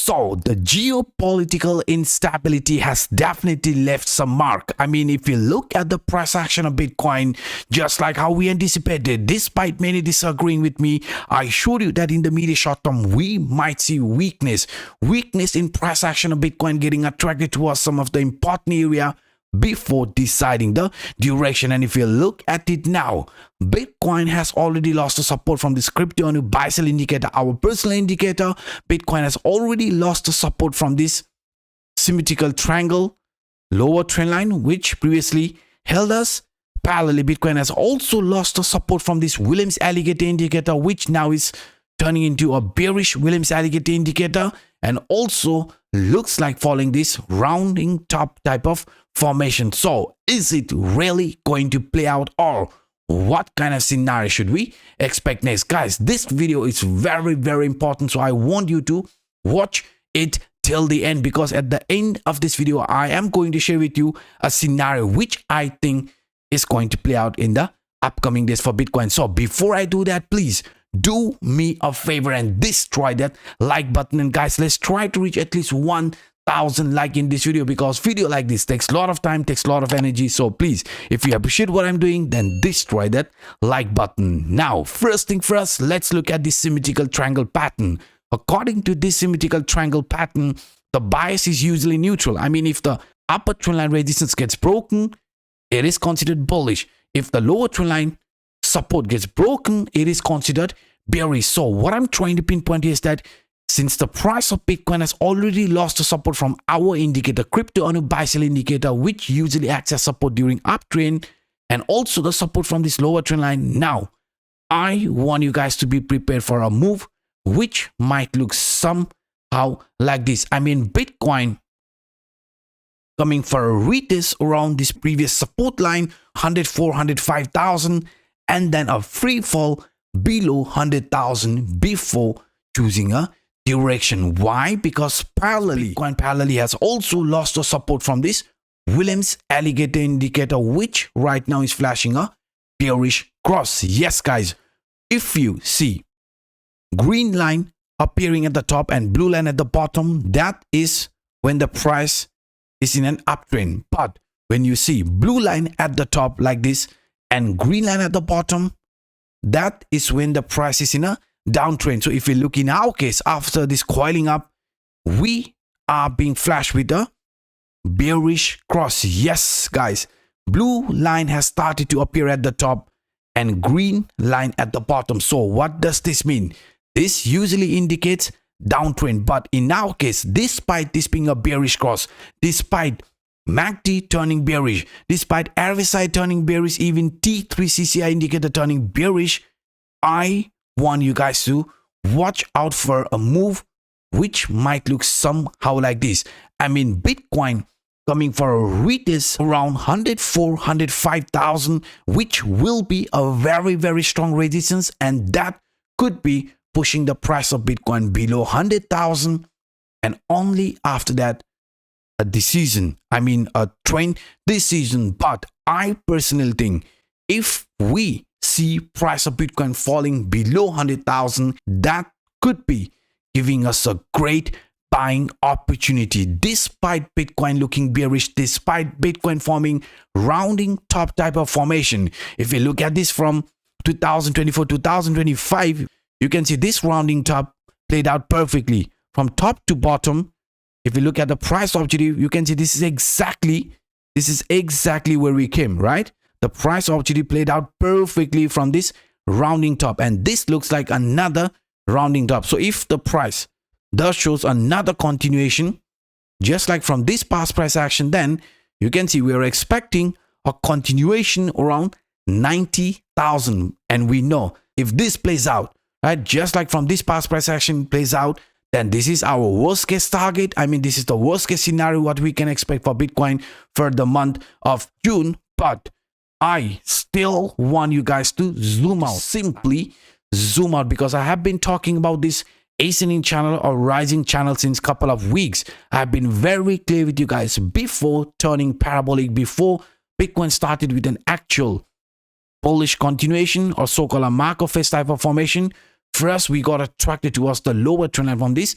So the geopolitical instability has definitely left some mark. I mean, if you look at the price action of Bitcoin, just like how we anticipated, despite many disagreeing with me, I showed you that in the medium short term, we might see weakness in price action of Bitcoin getting attracted towards some of the important area before deciding the direction. And if you look at it now, Bitcoin has already lost the support from this CryptoAnup buy sell indicator, our personal indicator. Bitcoin has already lost the support from this symmetrical triangle lower trend line, which previously held us. Parallelly, Bitcoin has also lost the support from this Williams alligator indicator, which now is turning into a bearish Williams alligator indicator, and also looks like following this rounding top type of formation. So is it really going to play out, or what kind of scenario should we expect next? Guys, this video is very important, so I want you to watch it till the end, because at the end of this video I am going to share with you a scenario which I think is going to play out in the upcoming days for Bitcoin. So before I do that, please do me a favor and destroy that like button. And guys, let's try to reach at least 1,000 like in this video, because video like this takes a lot of time, takes a lot of energy. So please, if you appreciate what I'm doing, then destroy that like button. Now, first thing first, let's look at this symmetrical triangle pattern. According to this symmetrical triangle pattern, the bias is usually neutral. I mean, if the upper trend line resistance gets broken, it is considered bullish. If the lower trend line support gets broken, it is considered bearish. So what I'm trying to pinpoint is that since the price of Bitcoin has already lost the support from our indicator, CryptoAnup buy sell indicator, which usually acts as support during uptrend, and also the support from this lower trend line, now I want you guys to be prepared for a move which might look somehow like this. I mean, Bitcoin coming for a retest around this previous support line 104,000, 105,000, and then a free fall below 100,000 before choosing a direction. Why? Because Bitcoin parallelly has also lost the support from this Williams alligator indicator, which right now is flashing a bearish cross. Yes guys, if you see green line appearing at the top and blue line at the bottom, that is when the price is in an uptrend. But when you see blue line at the top like this and green line at the bottom, that is when the price is in a downtrend. So if you look in our case, after this coiling up, we are being flashed with a bearish cross. Yes guys, blue line has started to appear at the top and green line at the bottom. So what does this mean? This usually indicates downtrend, but in our case, despite this being a bearish cross, despite MACD turning bearish, despite RSI turning bearish, even T3CCI indicator turning bearish, I want you guys to watch out for a move which might look somehow like this. I mean, Bitcoin coming for a retest around 104,000, 105,000, which will be a very strong resistance, and that could be pushing the price of Bitcoin below 100,000, and only after that a decision, I mean a trend decision. But I personally think if we see price of Bitcoin falling below 100,000, that could be giving us a great buying opportunity, despite Bitcoin looking bearish, despite Bitcoin forming rounding top type of formation. If you look at this from 2024 2025, you can see this rounding top played out perfectly from top to bottom. If you look at the price objective, you can see this is exactly where we came, right? The price objective played out perfectly from this rounding top, and this looks like another rounding top. So if the price does shows another continuation, just like from this past price action, then you can see we are expecting a continuation around 90,000. And we know if this plays out, right, just like from this past price action plays out, then this is our worst case target. I mean, this is the worst case scenario what we can expect for Bitcoin for the month of June. But I still want you guys to zoom out, simply zoom out, because I have been talking about this ascending channel or rising channel since a couple of weeks. I've been very clear with you guys before turning parabolic, before Bitcoin started with an actual bullish continuation or so-called a Markov phase type of formation. First, we got attracted towards the lower trend line from this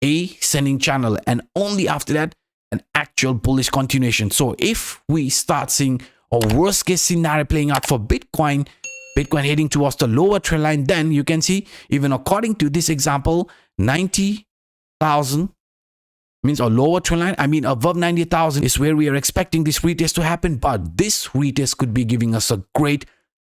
ascending channel, and only after that an actual bullish continuation. So if we start seeing a worst case scenario playing out for Bitcoin heading towards the lower trend line, then you can see, even according to this example, 90,000 means a lower trend line. I mean, above 90,000 is where we are expecting this retest to happen, but this retest could be giving us a great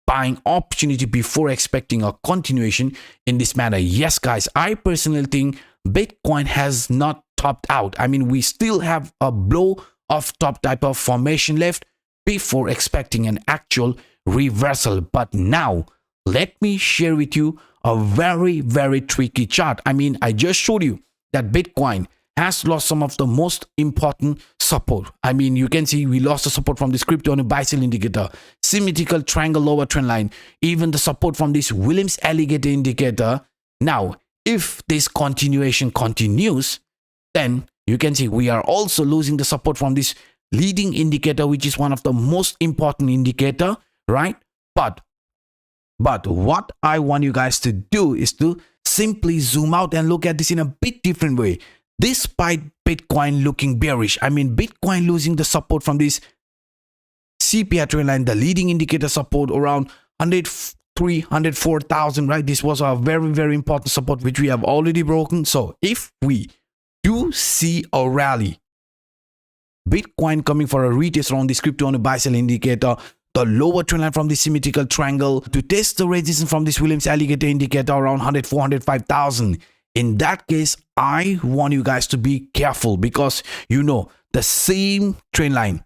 buying opportunity before expecting a continuation in this manner. Yes, guys, I personally think Bitcoin has not topped out. I mean, we still have a blow off top type of formation left before expecting an actual reversal. But now let me share with you a very tricky chart. I mean, I just showed you that Bitcoin has lost some of the most important support. I mean, you can see we lost the support from this CryptoAnup buy sell indicator, symmetrical triangle lower trend line, even the support from this Williams alligator indicator. Now, if this continuation continues, then you can see we are also losing the support from this leading indicator, which is one of the most important indicator, right? But what I want you guys to do is to simply zoom out and look at this in a bit different way. Despite Bitcoin looking bearish, I mean, Bitcoin losing the support from this CPI trend line, the leading indicator support around 103, 104,000, right? This was a very important support which we have already broken. So if we do see a rally, Bitcoin coming for a retest around this CryptoAnup buy sell indicator, the lower trend line from the symmetrical triangle to test the resistance from this Williams alligator indicator around 104, 105,000. In that case, I want you guys to be careful, because you know the same trend line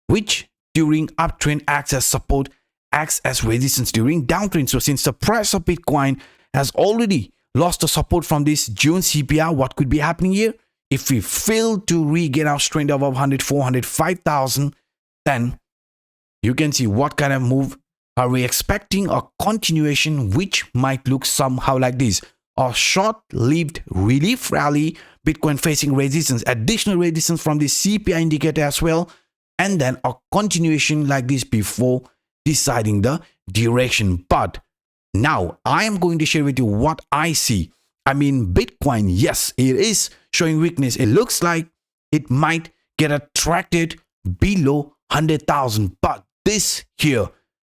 which during uptrend acts as support acts as resistance during downtrend. So since the price of Bitcoin has already lost the support from this June CPI, what could be happening here? If we fail to regain our strength above 104, 105,000, then you can see what kind of move are we expecting. A continuation which might look somehow like this: a short-lived relief rally, Bitcoin facing resistance, additional resistance from the CPI indicator as well, and then a continuation like this before deciding the direction. But now I am going to share with you what I see. I mean, Bitcoin, yes, it is showing weakness. It looks like it might get attracted below 100,000, but this here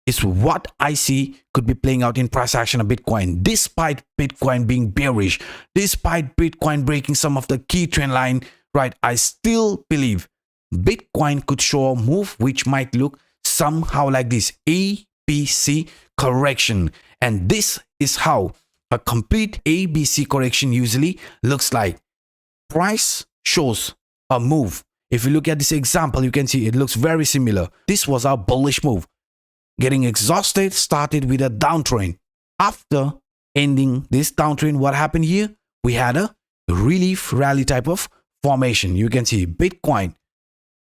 is what I see could be playing out in price action of Bitcoin. Despite Bitcoin being bearish, despite Bitcoin breaking some of the key trend line, right, I still believe Bitcoin could show a move which might look somehow like this: ABC correction. And this is how a complete ABC correction usually looks like. Price shows a move. If you look at this example, you can see it looks very similar. This was our bullish move. Getting exhausted, started with a downtrend. After ending this downtrend, what happened here? We had a relief rally type of formation. You can see Bitcoin,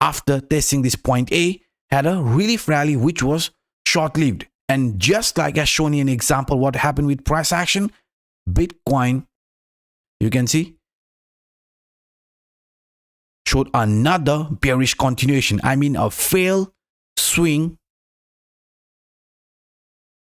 after testing this point A, had a relief rally which was short-lived. And just like as shown in an example, what happened with price action, Bitcoin, you can see, showed another bearish continuation. I mean, a failed swing,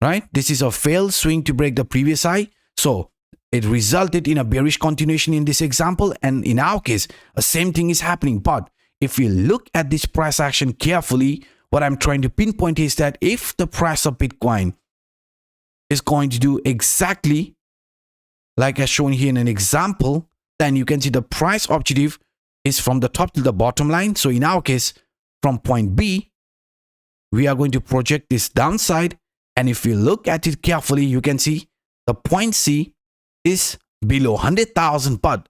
right? This is a failed swing to break the previous high. So it resulted in a bearish continuation in this example. And in our case, the same thing is happening. But if we look at this price action carefully, what I'm trying to pinpoint is that if the price of Bitcoin is going to do exactly like as shown here in an example, then you can see the price objective is from the top to the bottom line. So in our case, from point B, we are going to project this downside. And if you look at it carefully, you can see the point C is below 100,000, but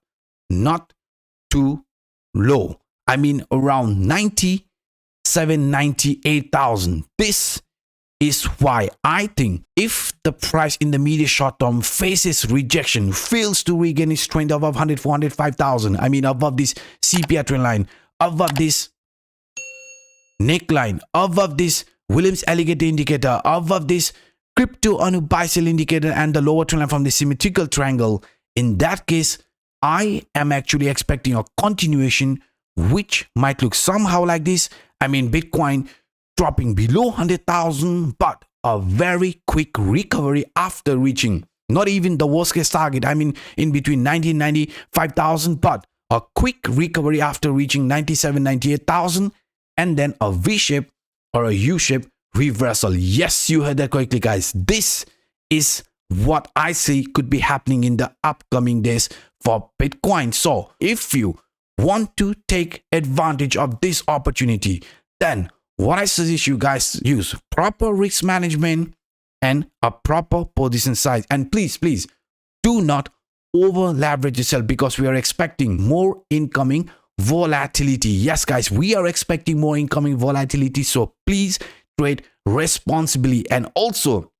not too low. I mean, around 98,000. This is why I think if the price in the medium short term faces rejection, fails to regain its trend above 100, 405,000, I mean above this CPI trend line, above this neckline, above this Williams alligator indicator, above this CryptoAnup buy sell indicator, and the lower trend line from the symmetrical triangle, in that case, I am actually expecting a continuation which might look somehow like this. I mean, Bitcoin dropping below 100,000, but a very quick recovery after reaching Not even the worst case target. I mean, in between 95,000, but a quick recovery after reaching 98,000, and then a V-shape or a U-shape reversal. Yes, you heard that correctly, guys. This is what I see could be happening in the upcoming days for Bitcoin. So if you want to take advantage of this opportunity, then what I suggest you guys use proper risk management and a proper position size. And please do not over leverage yourself, because we are expecting more incoming volatility. Yes, guys, we are expecting more incoming volatility. So please trade responsibly. And also,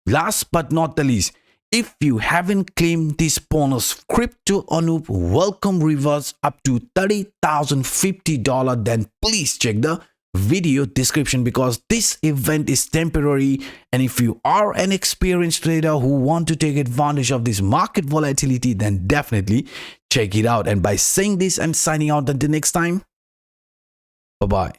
last but not the least, if you haven't claimed this bonus CryptoAnup welcome rewards up to $30,050, then please check the video description, because this event is temporary. And if you are an experienced trader who want to take advantage of this market volatility, then definitely check it out. And by saying this, I'm signing out until next time. Bye bye.